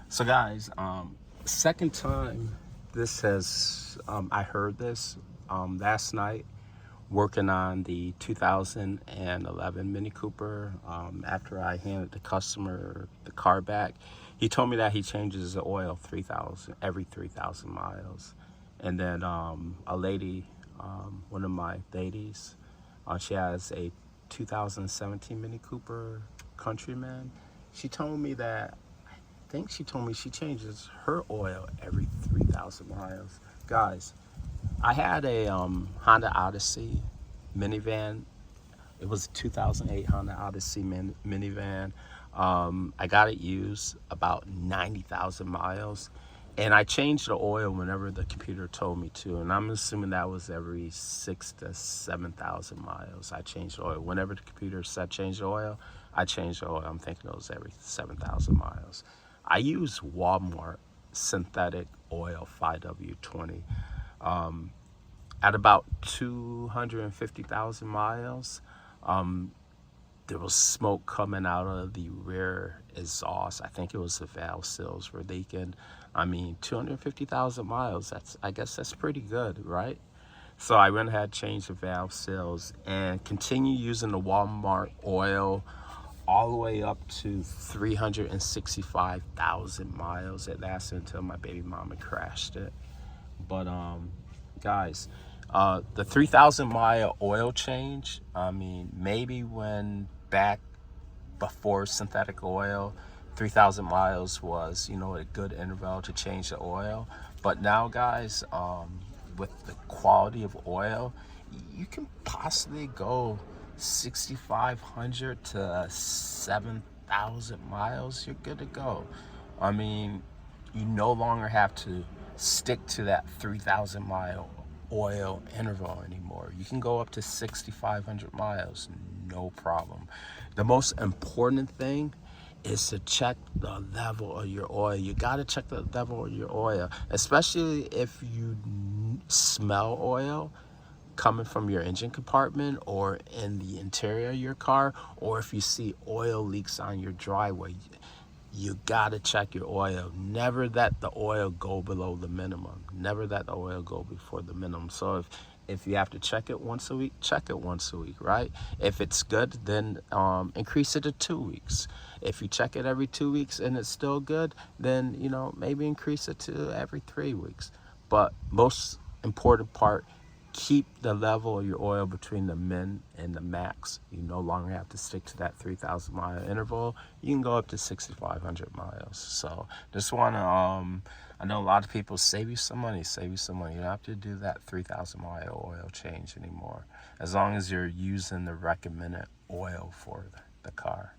So guys, second time this has I heard this last night working on the 2011 Mini Cooper. After I handed the customer the car back, he told me that he changes the oil 3,000 every 3,000 miles. And then a lady, one of my ladies, she has a 2017 Mini Cooper Countryman. She told me that think she told me she changes her oil every 3,000 miles. Guys, I had a Honda Odyssey minivan. It was a 2008 Honda Odyssey minivan. I got it used about 90,000 miles. And I changed the oil whenever the computer told me to. And I'm assuming that was every 6,000 to 7,000 miles. I changed the oil. Whenever the computer said change the oil, I changed the oil. I'm thinking it was every 7,000 miles. I use Walmart synthetic oil 5W20 at about 250,000 miles. There was smoke coming out of the rear exhaust. I think it was the valve seals were leaking. I mean, 250,000 miles, I guess that's pretty good, right? So I went ahead, changed the valve seals, and continue using the Walmart oil all the way up to 365,000 miles. It lasted until my baby mama crashed it. But guys, the 3,000 mile oil change, I mean, maybe when back before synthetic oil, 3,000 miles was, a good interval to change the oil. But now, guys, with the quality of oil, you can possibly go 6,500 to 7,000 miles. You're good to go. I mean, you no longer have to stick to that 3,000 mile oil interval anymore. You can go up to 6,500 miles, no problem. The most important thing is to check the level of your oil. You got to check the level of your oil, especially if you smell oil coming from your engine compartment or in the interior of your car, or if you see oil leaks on your driveway. You gotta check your oil. Never let the oil go below the minimum. Never let the oil go before the minimum. So if you have to check it once a week, check it once a week, right? If it's good, then increase it to 2 weeks. If you check it every 2 weeks and it's still good, then maybe increase it to every 3 weeks. But most important part, keep the level of your oil between the min and the max. You no longer have to stick to that 3,000 mile interval. You can go up to 6,500 miles. So just want to, I know a lot of people save you some money. You don't have to do that 3,000 mile oil change anymore, as long as you're using the recommended oil for the car.